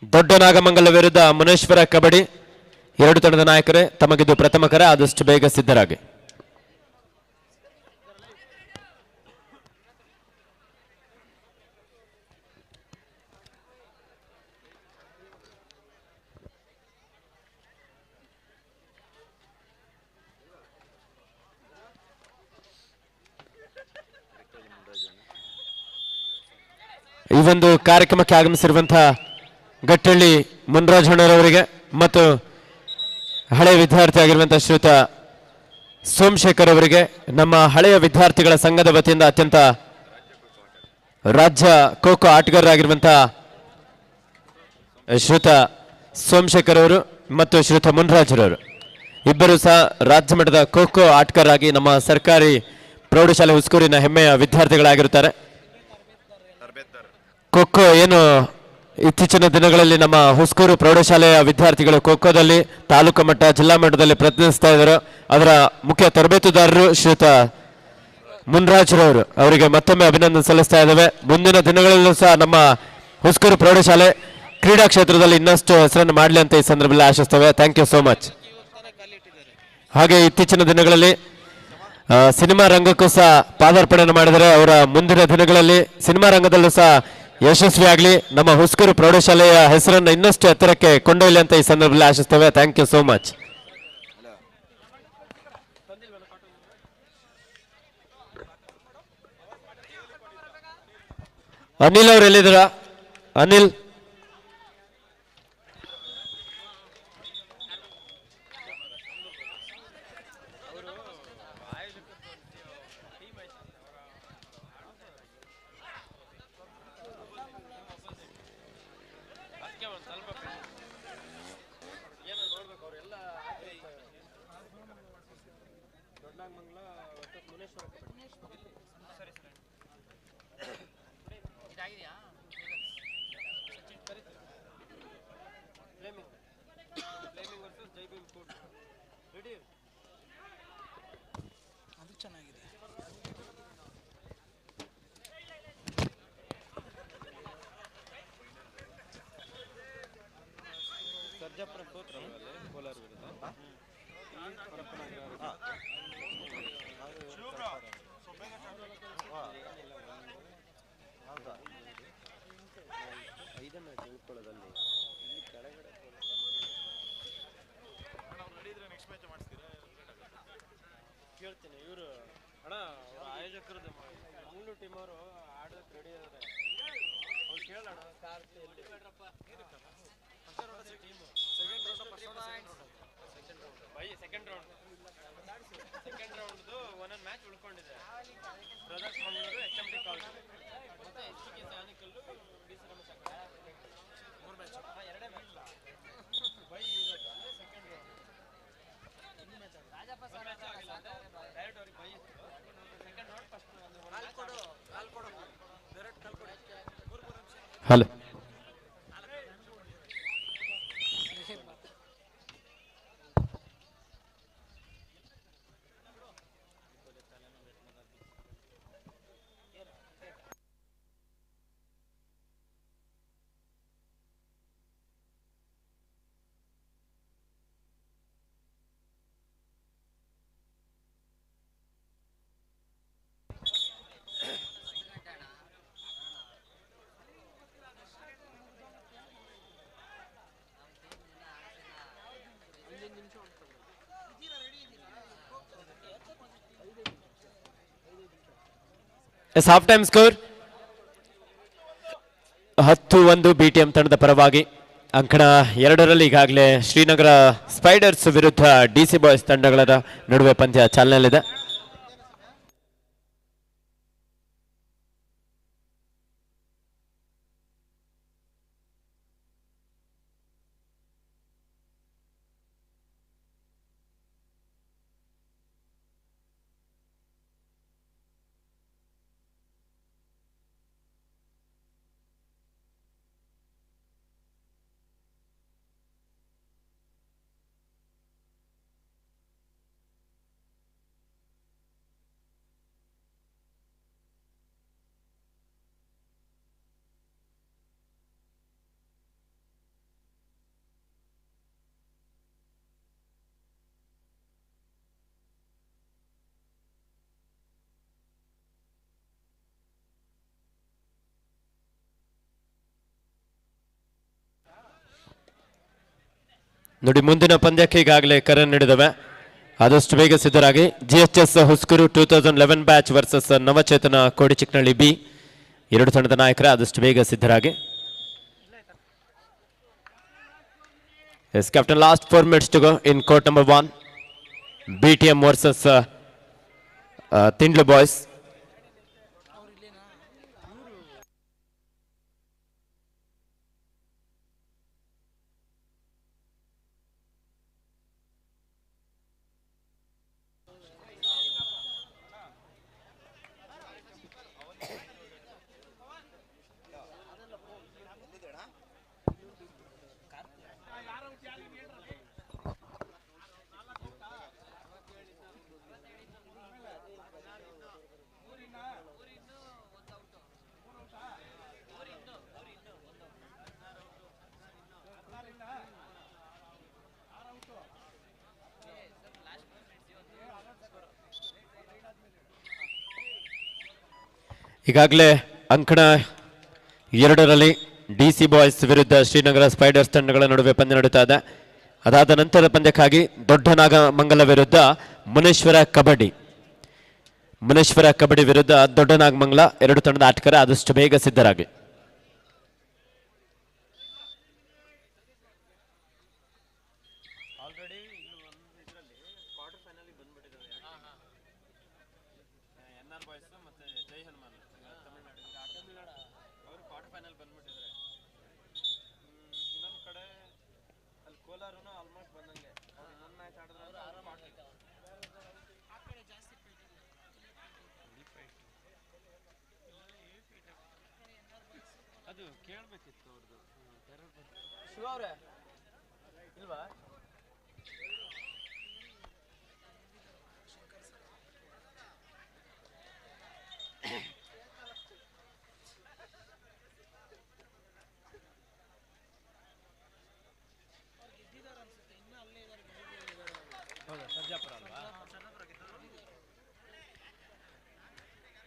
ದೊಡ್ಡ ನಾಗಮಂಗಲ ವಿರುದ್ಧ ಮುನೇಶ್ವರ ಕಬಡ್ಡಿ. ಎರಡು ತಂಡದ ನಾಯಕರೇ, ತಮಗಿದು ಪ್ರಥಮ ಕರೆ, ಆದಷ್ಟು ಬೇಗ ಸಿದ್ಧರಾಗಿ. ಈ ಒಂದು ಕಾರ್ಯಕ್ರಮಕ್ಕೆ ಆಗಮಿಸಿರುವಂತಹ ಗಟ್ಟಳ್ಳಿ ಮುನ್ರಾಜಣ್ಣರವರಿಗೆ ಮತ್ತು ಹಳೆಯ ವಿದ್ಯಾರ್ಥಿ ಆಗಿರುವಂತಹ ಶ್ರೀಯುತ ಸೋಮಶೇಖರ್ ಅವರಿಗೆ ನಮ್ಮ ಹಳೆಯ ವಿದ್ಯಾರ್ಥಿಗಳ ಸಂಘದ ವತಿಯಿಂದ ಅತ್ಯಂತ ರಾಜ್ಯ ಖೋ ಖೋ ಆಟಗಾರರಾಗಿರುವಂತಹ ಶ್ರೀಯುತ ಸೋಮಶೇಖರ್ ಅವರು ಮತ್ತು ಶ್ರೀಯುತ ಮುನ್ರಾಜರವರು ಇಬ್ಬರು ಸಹ ರಾಜ್ಯ ಮಟ್ಟದ ಖೋ ಖೋ ಆಟಗಾರರಾಗಿ ನಮ್ಮ ಸರ್ಕಾರಿ ಪ್ರೌಢಶಾಲೆ ಹುಸ್ಕೂರಿನ ಹೆಮ್ಮೆಯ ವಿದ್ಯಾರ್ಥಿಗಳಾಗಿರುತ್ತಾರೆ. ಖೋ ಖೋ ಏನು ಇತ್ತೀಚಿನ ದಿನಗಳಲ್ಲಿ ನಮ್ಮ ಹುಸ್ಕೂರು ಪ್ರೌಢಶಾಲೆಯ ವಿದ್ಯಾರ್ಥಿಗಳು ಖೋ ಖೋದಲ್ಲಿ ತಾಲೂಕು ಮಟ್ಟ ಜಿಲ್ಲಾ ಮಟ್ಟದಲ್ಲಿ ಪ್ರತಿನಿಧಿಸ್ತಾ ಇದ್ದಾರೆ. ಅದರ ಮುಖ್ಯ ತರಬೇತುದಾರರು ಶ್ರೀಯುತ ಮುನ್ರಾಜ್ರವರು, ಅವರಿಗೆ ಮತ್ತೊಮ್ಮೆ ಅಭಿನಂದನೆ ಸಲ್ಲಿಸ್ತಾ ಇದ್ದೇವೆ. ಮುಂದಿನ ದಿನಗಳಲ್ಲೂ ಸಹ ನಮ್ಮ ಹುಸ್ಕೂರು ಪ್ರೌಢಶಾಲೆ ಕ್ರೀಡಾ ಕ್ಷೇತ್ರದಲ್ಲಿ ಇನ್ನಷ್ಟು ಹೆಸರನ್ನು ಮಾಡಲಿ ಅಂತ ಈ ಸಂದರ್ಭದಲ್ಲಿ ಆಶಿಸ್ತೇವೆ. Thank you so much. ಹಾಗೆ ಇತ್ತೀಚಿನ ದಿನಗಳಲ್ಲಿ ಸಿನಿಮಾ ರಂಗಕ್ಕೂ ಸಹ ಪಾದಾರ್ಪಣೆಯನ್ನು ಮಾಡಿದರೆ ಅವರ ಮುಂದಿನ ದಿನಗಳಲ್ಲಿ ಸಿನಿಮಾ ರಂಗದಲ್ಲೂ ಸಹ ಯಶಸ್ವಿಯಾಗಲಿ, ನಮ್ಮ ಹುಸ್ಕೂರು ಪ್ರೌಢಶಾಲೆಯ ಹೆಸರನ್ನು ಇನ್ನಷ್ಟು ಎತ್ತರಕ್ಕೆ ಕೊಂಡೊಯ್ಯಲಿ ಅಂತ ಈ ಸಂದರ್ಭದಲ್ಲಿ ಆಶಿಸ್ತೇವೆ. Thank you so much. Anil ಅವರು ಎಲ್ಲಿದ್ದೀರಾ? ಅನಿಲ್, ಕೇಳ್ತೀನಿ ಇವರು ಅಣ್ಣ ಆಯೋಜಕರದ್ದು ಮಂಗಳೂರು ಟೀಮ್ ಅವರು ಆಡೋಕೆ ರೆಡಿ ಇದ್ದಾರೆ. ಅವ್ರು ಕೇಳೋಣ ಸೆಕೆಂಡ್ ರೌಂಡ್ದು ಒಂದೊಂದು ಮ್ಯಾಚ್ ಉಳ್ಕೊಂಡಿದೆ. ಬ್ರದರ್ಸ್ ಮಂಗಳೂರು, HMT ಕಾಲೇಜ್ ಮತ್ತೆ HCKC ಆನಿಕಲ್ಲು, BC ರಮೇಶ್ ಮೂರು ಮ್ಯಾಚ್, ಎರಡೇ ಮ್ಯಾಚ್ ಬೈ ಇರೋದು ಅಂದರೆ ಸೆಕೆಂಡ್ ರೌಂಡ್. ಡೈರೆಕ್ಟ್ ಅವ್ರಿಗೆ ಬೈ ಇತ್ತು. Second round first hello half time score 10-1 BTM ತಂಡದ ಪರವಾಗಿ. ಅಂಕಣ 2ರಲ್ಲಿ ಈಗಾಗಲೇ ಶ್ರೀನಗರ ಸ್ಪೈಡರ್ಸ್ ವಿರುದ್ಧ DC ಬಾಯ್ಸ್ ತಂಡಗಳ ನಡುವೆ ಪಂದ್ಯ ಚಾಲನೆಯಲ್ಲಿದೆ. ನೋಡಿ ಮುಂದಿನ ಪಂದ್ಯಕ್ಕೆ ಈಗಾಗಲೇ ಕರೆ ನೀಡಿದವೆ, ಆದಷ್ಟು ಬೇಗ ಸಿದ್ಧರಾಗಿ. GHS ಹುಸ್ಕೂರು 2011 ಬ್ಯಾಚ್ ವರ್ಸಸ್ ನವಚೇತನ ಕೋಡಿಚಿಕ್ನಳ್ಳಿ ಬಿ. ಎರಡು ತಂಡದ ನಾಯಕರ ಆದಷ್ಟು ಬೇಗ ಸಿದ್ಧರಾಗಿ. Yes, captain, last 4 minutes to go in court number 1. BTM versus Tindlu boys. ಈಗಾಗಲೇ ಅಂಕಣ 2ರಲ್ಲಿ DC ಬಾಯ್ಸ್ ವಿರುದ್ಧ ಶ್ರೀನಗರ ಸ್ಪೈಡರ್ಸ್ ತಂಡಗಳ ನಡುವೆ ಪಂದ್ಯ ನಡೀತಾ ಇದೆ. ಅದಾದ ನಂತರ ಪಂದ್ಯಕ್ಕಾಗಿ ದೊಡ್ಡ ನಾಗಮಂಗಲ ವಿರುದ್ಧ ಮುನೇಶ್ವರ ಕಬಡ್ಡಿ ವಿರುದ್ಧ ದೊಡ್ಡ ನಾಗಮಂಗಲ. ಎರಡು ತಂಡದ ಆಟಗಾರ ಆದಷ್ಟು ಬೇಗ ಸಿದ್ಧರಾಗಿ.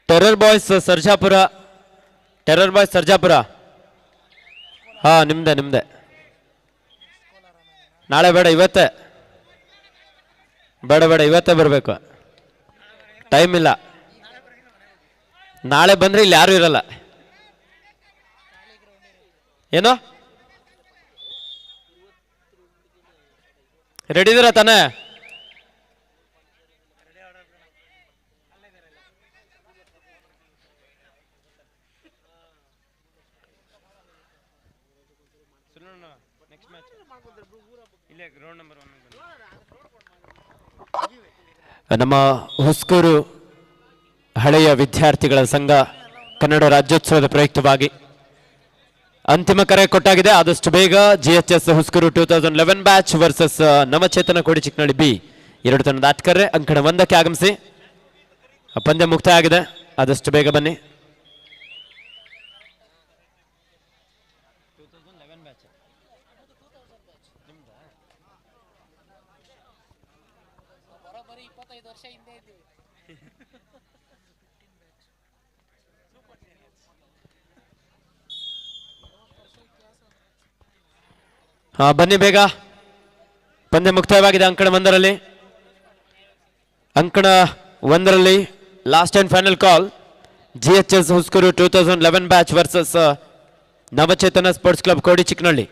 Terror boys Sarjapura. ಹಾ, ನಿಮ್ದೆ. ನಾಳೆ ಬೇಡ, ಇವತ್ತೇ ಬರಬೇಕು. ಟೈಮ್ ಇಲ್ಲ. ನಾಳೆ ಬಂದ್ರೆ ಇಲ್ಲಿ ಯಾರು ಇರಲ್ಲ. ಏನೋ ರೆಡಿ ಇದೀರ ತಾನೇ? ನಮ್ಮ ಹುಸ್ಕೂರು ಹಳೆಯ ವಿದ್ಯಾರ್ಥಿಗಳ ಸಂಘ ಕನ್ನಡ ರಾಜ್ಯೋತ್ಸವದ ಪ್ರಯುಕ್ತವಾಗಿ ಅಂತಿಮ ಕರೆ ಕೊಟ್ಟಾಗಿದೆ. ಆದಷ್ಟು ಬೇಗ GHS ಹುಸ್ಕೂರು 2011 ಬ್ಯಾಚ್ ವರ್ಸಸ್ ನವಚೇತನ ಕೋಡಿಚಿಕ್ನಳ್ಳಿ ಬಿ. ಎರಡು ತಂಡದ ಆಟಗಾರರೇ ಅಂಕಣ 1ಕ್ಕೆ ಆಗಮಿಸಿ. ಪಂದ್ಯ ಮುಕ್ತಾಯ ಆಗಿದೆ, ಆದಷ್ಟು ಬೇಗ ಬನ್ನಿ. ಬನ್ನಿ ಬೇಗ. ಪಂದ್ಯ ಮುಕ್ತಾಯವಾಗಿದೆ ಅಂಕಣ 1ರಲ್ಲಿ. Last and final call. GHS Huskur 2011 batch versus Navachetana sports club Kodichikkanahalli.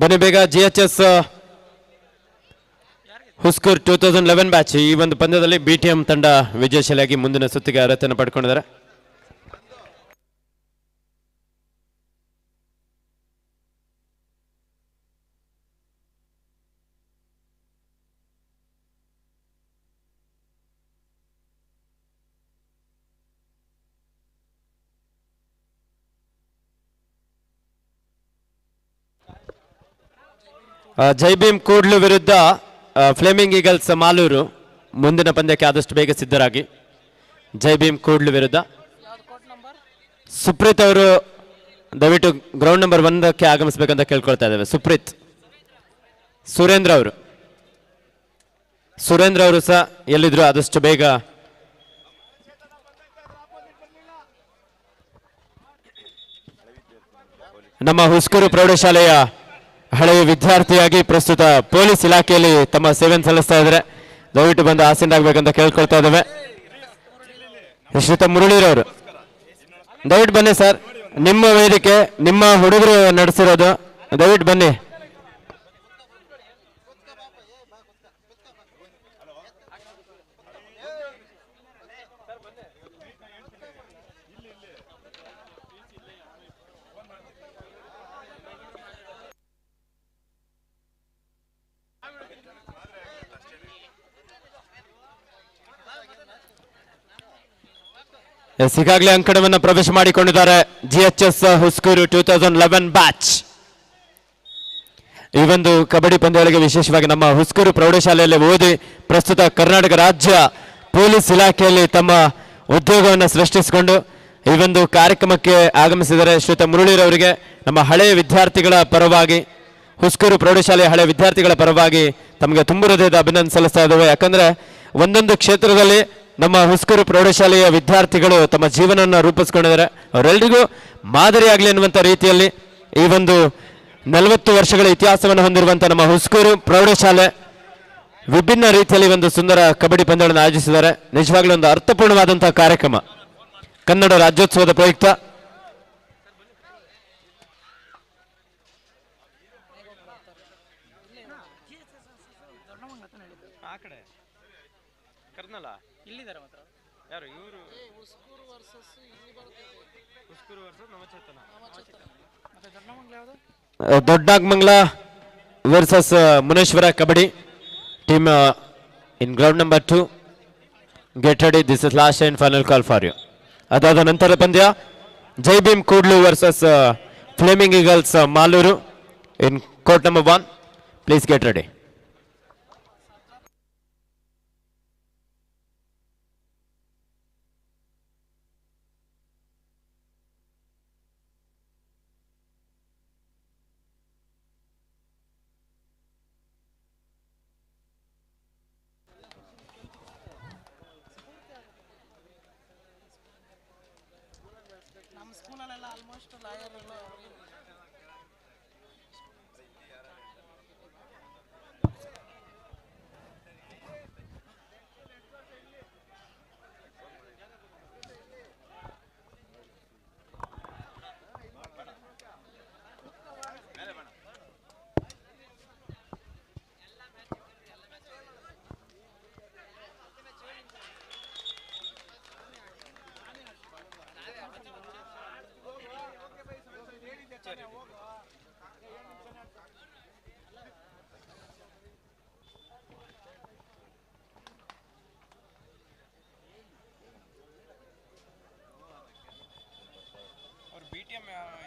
ಬನ್ನಿ ಬೇಗ. GHS ಹುಸ್ಕೂರ್ 2011 ಬ್ಯಾಚ್ ಈ ಒಂದು ಪಂದ್ಯದಲ್ಲಿ BTM ತಂಡ ವಿಜಯಶಾಲಿಯಾಗಿ ಮುಂದಿನ ಸುತ್ತಿಗೆ ಅರ್ಹತೆಯನ್ನು ಪಡ್ಕೊಂಡಿದ್ದಾರೆ. ಜೈ ಭೀಮ್ ಕೂಡ್ಲು ವಿರುದ್ಧ ಫ್ಲೇಮಿಂಗ್ ಈಗಲ್ಸ್ ಮಾಲೂರು ಮುಂದಿನ ಪಂದ್ಯಕ್ಕೆ ಆದಷ್ಟು ಬೇಗ ಸಿದ್ಧರಾಗಿ. ಜೈ ಭೀಮ್ ಕೂಡ್ಲು ವಿರುದ್ಧ ಸುಪ್ರೀತ್ ಅವರು ದಯವಿಟ್ಟು ಗ್ರೌಂಡ್ ನಂಬರ್ 1ಕ್ಕೆ ಆಗಮಿಸಬೇಕಂತ ಕೇಳ್ಕೊಳ್ತಾ ಇದ್ದೇವೆ. ಸುರೇಂದ್ರ ಅವರು ಸಹ ಎಲ್ಲಿದ್ರು ಆದಷ್ಟು ಬೇಗ ನಮ್ಮ ಹುಸ್ಕೂರು ಪ್ರೌಢಶಾಲೆಯ ಹಳೆಯ ವಿದ್ಯಾರ್ಥಿಯಾಗಿ ಪ್ರಸ್ತುತ ಪೊಲೀಸ್ ಇಲಾಖೆಯಲ್ಲಿ ತಮ್ಮ ಸೇವೆಯನ್ನು ಸಲ್ಲಿಸ್ತಾ ಇದ್ದಾರೆ. ದಯವಿಟ್ಟು ಬಂದು ಆಸೀನರಾಗಬೇಕಂತ ಕೇಳ್ಕೊಳ್ತಾ ಇದ್ದೇವೆ. ಶ್ರೀತ ಮುರಳೀರವರು ದಯವಿಟ್ಟು ಬನ್ನಿ ಸರ್, ನಿಮ್ಮ ವೇದಿಕೆ, ನಿಮ್ಮ ಹುಡುಗರು ನಡೆಸಿರೋದು, ದಯವಿಟ್ಟು ಬನ್ನಿ. ಈಗಾಗಲೇ ಅಂಕಣವನ್ನು ಪ್ರವೇಶ ಮಾಡಿಕೊಂಡಿದ್ದಾರೆ GHS ಹುಸ್ಕೂರು 2011 ಬ್ಯಾಚ್. ಈ ಒಂದು ಕಬಡ್ಡಿ ಪಂದ್ಯಗಳಿಗೆ ವಿಶೇಷವಾಗಿ ನಮ್ಮ ಹುಸ್ಕೂರು ಪ್ರೌಢಶಾಲೆಯಲ್ಲಿ ಓದಿ ಪ್ರಸ್ತುತ ಕರ್ನಾಟಕ ರಾಜ್ಯ ಪೊಲೀಸ್ ಇಲಾಖೆಯಲ್ಲಿ ತಮ್ಮ ಉದ್ಯೋಗವನ್ನು ಸೃಷ್ಟಿಸಿಕೊಂಡು ಈ ಒಂದು ಕಾರ್ಯಕ್ರಮಕ್ಕೆ ಆಗಮಿಸಿದರೆ ಶ್ರೀತ ಮುರಳೀರವರಿಗೆ ನಮ್ಮ ಹಳೆಯ ವಿದ್ಯಾರ್ಥಿಗಳ ಪರವಾಗಿ, ಹುಸ್ಕೂರು ಪ್ರೌಢಶಾಲೆಯ ಹಳೆಯ ವಿದ್ಯಾರ್ಥಿಗಳ ಪರವಾಗಿ ತಮಗೆ ತುಂಬ ಹೃದಯದ ಅಭಿನಂದನೆ ಸಲ್ಲಿಸ್ತಾ ಇದ್ದೇವೆ. ಯಾಕಂದ್ರೆ ಒಂದೊಂದು ಕ್ಷೇತ್ರದಲ್ಲಿ ನಮ್ಮ ಹುಸ್ಕೂರು ಪ್ರೌಢಶಾಲೆಯ ವಿದ್ಯಾರ್ಥಿಗಳು ತಮ್ಮ ಜೀವನವನ್ನು ರೂಪಿಸ್ಕೊಂಡಿದ್ದಾರೆ. ಅವರೆಲ್ಲರಿಗೂ ಮಾದರಿಯಾಗಲಿ ಅನ್ನುವಂಥ ರೀತಿಯಲ್ಲಿ ಈ ಒಂದು 40 ವರ್ಷಗಳ ಇತಿಹಾಸವನ್ನು ಹೊಂದಿರುವಂಥ ನಮ್ಮ ಹುಸ್ಕೂರು ಪ್ರೌಢಶಾಲೆ ವಿಭಿನ್ನ ರೀತಿಯಲ್ಲಿ ಒಂದು ಸುಂದರ ಕಬಡ್ಡಿ ಪಂದ್ಯಗಳನ್ನು ಆಯೋಜಿಸಿದ್ದಾರೆ. ನಿಜವಾಗ್ಲೂ ಒಂದು ಅರ್ಥಪೂರ್ಣವಾದಂತಹ ಕಾರ್ಯಕ್ರಮ. ಕನ್ನಡ ರಾಜ್ಯೋತ್ಸವದ ಪ್ರಯುಕ್ತ Doddagmangala versus Muneshwara kabaddi team in ground number 2. Get ready, this is last and final call for you. ಅದಾದ ನಂತರ ಪಂದ್ಯ Jai Bhim Kudlu versus flaming eagles Malur in court number 1. Please get ready.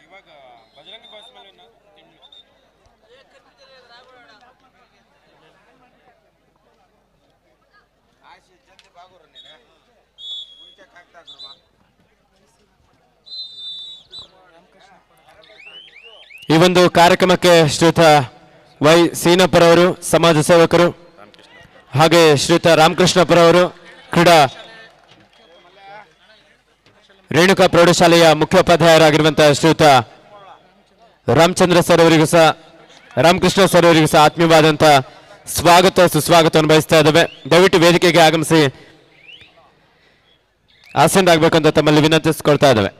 ಇವಾಗ ಬಜರಂಗಿ ಬಾಯ್ಸ್ ಮೇಲೆ ಈ ಒಂದು ಕಾರ್ಯಕ್ರಮಕ್ಕೆ ಶ್ರೀಯುತ ವೈ ಸೀನಪ್ಪರವರು ಸಮಾಜ ಸೇವಕರು, ಹಾಗೆ ಶ್ರೀಯುತ ರಾಮಕೃಷ್ಣಪ್ಪರವರು ಕ್ರೀಡಾ ರೇಣುಕಾ ಪ್ರೌಢಶಾಲೆಯ ಮುಖ್ಯೋಪಾಧ್ಯಾಯರಾಗಿರುವಂತಹ ಶ್ರೀಯುತ ರಾಮಚಂದ್ರ ಸರ್ ಅವರಿಗೂ ಸಹ, ರಾಮಕೃಷ್ಣ ಸರ್ ಅವರಿಗೂ ಸಹ ಆತ್ಮೀಯವಾದಂತಹ ಸ್ವಾಗತ ಸುಸ್ವಾಗತವನ್ನು ಬಯಸ್ತಾ ಇದ್ದೇವೆ. ದಯವಿಟ್ಟು ವೇದಿಕೆಗೆ ಆಗಮಿಸಿ ಆಸೀನರಾಗಬೇಕಂತ ತಮ್ಮಲ್ಲಿ ವಿನಂತಿಸಿಕೊಳ್ತಾ ಇದ್ದೇವೆ.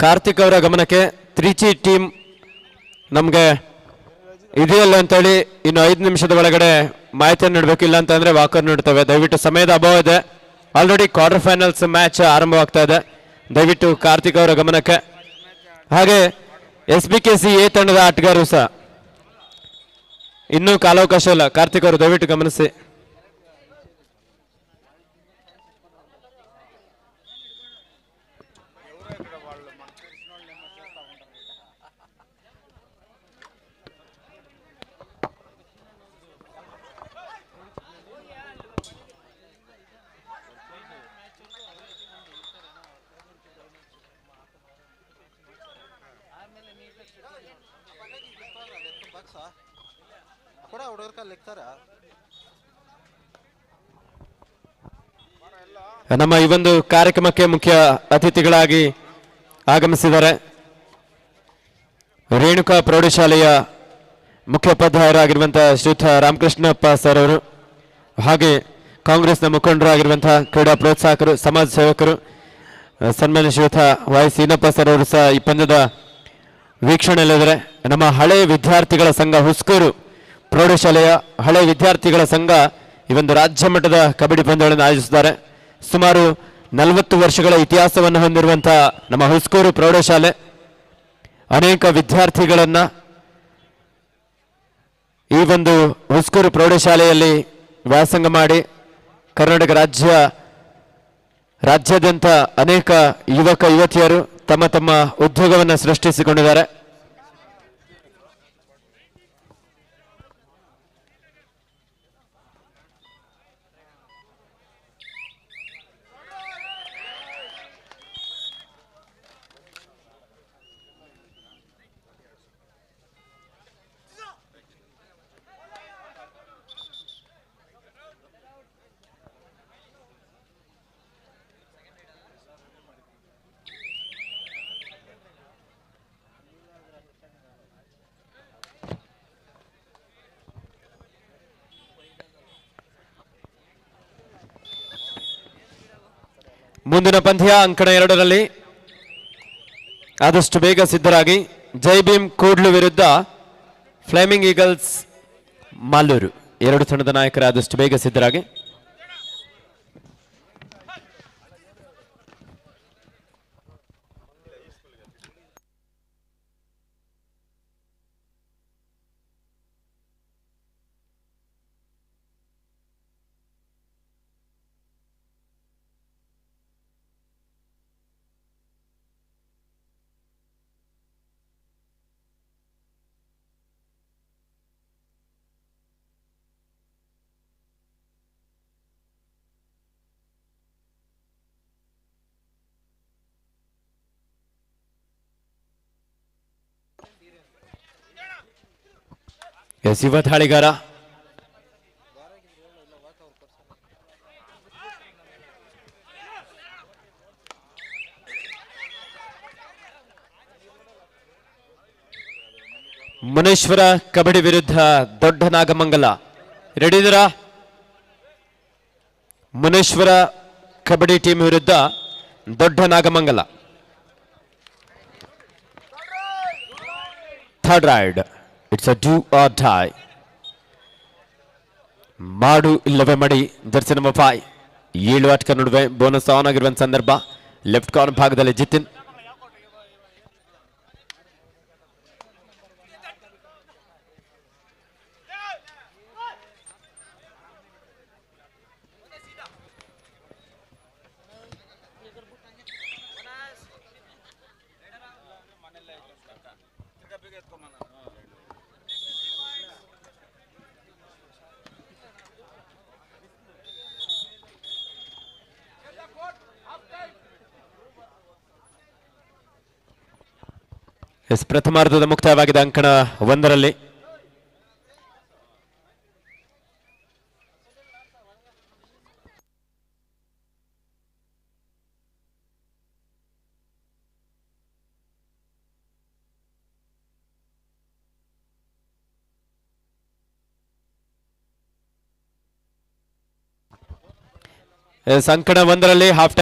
ಕಾರ್ತಿಕ್ ಅವರ ಗಮನಕ್ಕೆ ತ್ರಿಚಿ ಟೀಮ್ ನಮಗೆ ಇದೆಯಲ್ಲ ಅಂತೇಳಿ ಇನ್ನು 5 ನಿಮಿಷದ ಒಳಗಡೆ ಮಾಹಿತಿಯನ್ನು ನೀಡಬೇಕು, ಇಲ್ಲ ಅಂತಂದ್ರೆ ವಾಕರ್ ನೀಡ್ತವೆ. ದಯವಿಟ್ಟು ಸಮಯದ ಅಭಾವ ಇದೆ. ಆಲ್ರೆಡಿ ಕ್ವಾರ್ಟರ್ ಫೈನಲ್ಸ್ ಮ್ಯಾಚ್ ಆರಂಭವಾಗ್ತಾ ಇದೆ. ದಯವಿಟ್ಟು ಕಾರ್ತಿಕ್ ಅವರ ಗಮನಕ್ಕೆ. ಹಾಗೆ SBKC ಎ ತಂಡದ ಆಟಗಾರರು ಸಹ ಇನ್ನೂ ಕಾಲಾವಕಾಶ ಇಲ್ಲ. ಕಾರ್ತಿಕ್ ಅವರು ದಯವಿಟ್ಟು ಗಮನಿಸಿ. ನಮ್ಮ ಈ ಒಂದು ಕಾರ್ಯಕ್ರಮಕ್ಕೆ ಮುಖ್ಯ ಅತಿಥಿಗಳಾಗಿ ಆಗಮಿಸಿದ್ದಾರೆ ರೇಣುಕಾ ಪ್ರೌಢಶಾಲೆಯ ಮುಖ್ಯೋಪಾಧ್ಯಾಯರಾಗಿರುವಂತಹ ಶ್ರೀಯುತ ರಾಮಕೃಷ್ಣಪ್ಪ ಸರ್ ಅವರು, ಹಾಗೆ ಕಾಂಗ್ರೆಸ್ನ ಮುಖಂಡರಾಗಿರುವಂತಹ ಕ್ರೀಡಾ ಪ್ರೋತ್ಸಾಹಕರು, ಸಮಾಜ ಸೇವಕರು, ಸನ್ಮಾನ್ಯ ಶ್ರೀಯುತ ವೈ ಸೀನಪ್ಪ ಸರ್ ಅವರು ಸಹ ಈ ಪಂದ್ಯದ ವೀಕ್ಷಣೆಯಲ್ಲಿದ್ದಾರೆ. ನಮ್ಮ ಹಳೆಯ ವಿದ್ಯಾರ್ಥಿಗಳ ಸಂಘ ಹುಸ್ಕೂರು ಪ್ರೌಢಶಾಲೆಯ ಹಳೆಯ ವಿದ್ಯಾರ್ಥಿಗಳ ಸಂಘ ಈ ಒಂದು ರಾಜ್ಯ ಮಟ್ಟದ ಕಬಡ್ಡಿ ಪಂದ್ಯಗಳನ್ನು ಆಯೋಜಿಸಿದ್ದಾರೆ. ಸುಮಾರು 40 ವರ್ಷಗಳ ಇತಿಹಾಸವನ್ನು ಹೊಂದಿರುವಂತಹ ನಮ್ಮ ಹುಸ್ಕೂರು ಪ್ರೌಢಶಾಲೆ ಅನೇಕ ವಿದ್ಯಾರ್ಥಿಗಳನ್ನ ಈ ಒಂದು ಹುಸ್ಕೂರು ಪ್ರೌಢಶಾಲೆಯಲ್ಲಿ ವ್ಯಾಸಂಗ ಮಾಡಿ ಕರ್ನಾಟಕ ರಾಜ್ಯಾದ್ಯಂತ ಅನೇಕ ಯುವಕ ಯುವತಿಯರು ತಮ್ಮ ತಮ್ಮ ಉದ್ಯೋಗವನ್ನು ಸೃಷ್ಟಿಸಿಕೊಂಡಿದ್ದಾರೆ. ಮುಂದಿನ ಪಂದ್ಯ ಅಂಕಣ 2ರಲ್ಲಿ ಆದಷ್ಟು ಬೇಗ ಸಿದ್ಧರಾಗಿ. ಜೈ ಭೀಮ್ ಕೂಡ್ಲು ವಿರುದ್ಧ ಫ್ಲೇಮಿಂಗ್ ಈಗಲ್ಸ್ ಮಾಲೂರು, 2 ತಂಡದ ನಾಯಕರು ಆದಷ್ಟು ಬೇಗ ಸಿದ್ಧರಾಗಿ. ಯುವ ದಾಳಿಗಾರ ಮುನೇಶ್ವರ ಕಬಡ್ಡಿ ವಿರುದ್ಧ ದೊಡ್ಡ ನಾಗಮಂಗಲ. ರೆಡಿ ಇದೀರಾ? ಮುನೇಶ್ವರ ಕಬಡ್ಡಿ ಟೀಮ್ ವಿರುದ್ಧ ದೊಡ್ಡ Nagamangala. Third ride, it's a do or die. ಮಾಡು ಇಲ್ಲವೇ ಮಡಿ, ಜರ್ಸಿ ನಂಬರ್ 5. 7 ಆಟಗಾರ ನಡುವೆ ಬೋನಸ್ ಆನ್ ಆಗಿರುವಂತ ಸಂದರ್ಭ. ಲೆಫ್ಟ್ ಕಾರ್ನರ್ ಭಾಗದಲ್ಲಿ ಜಿತಿನ್. ಪ್ರಥಮಾರ್ಧದ ಮುಕ್ತಾಯವಾಗಿದೆ ಅಂಕಣ 1ರಲ್ಲಿ. ಅಂಕಣ 1ರಲ್ಲಿ ಹಾಫ್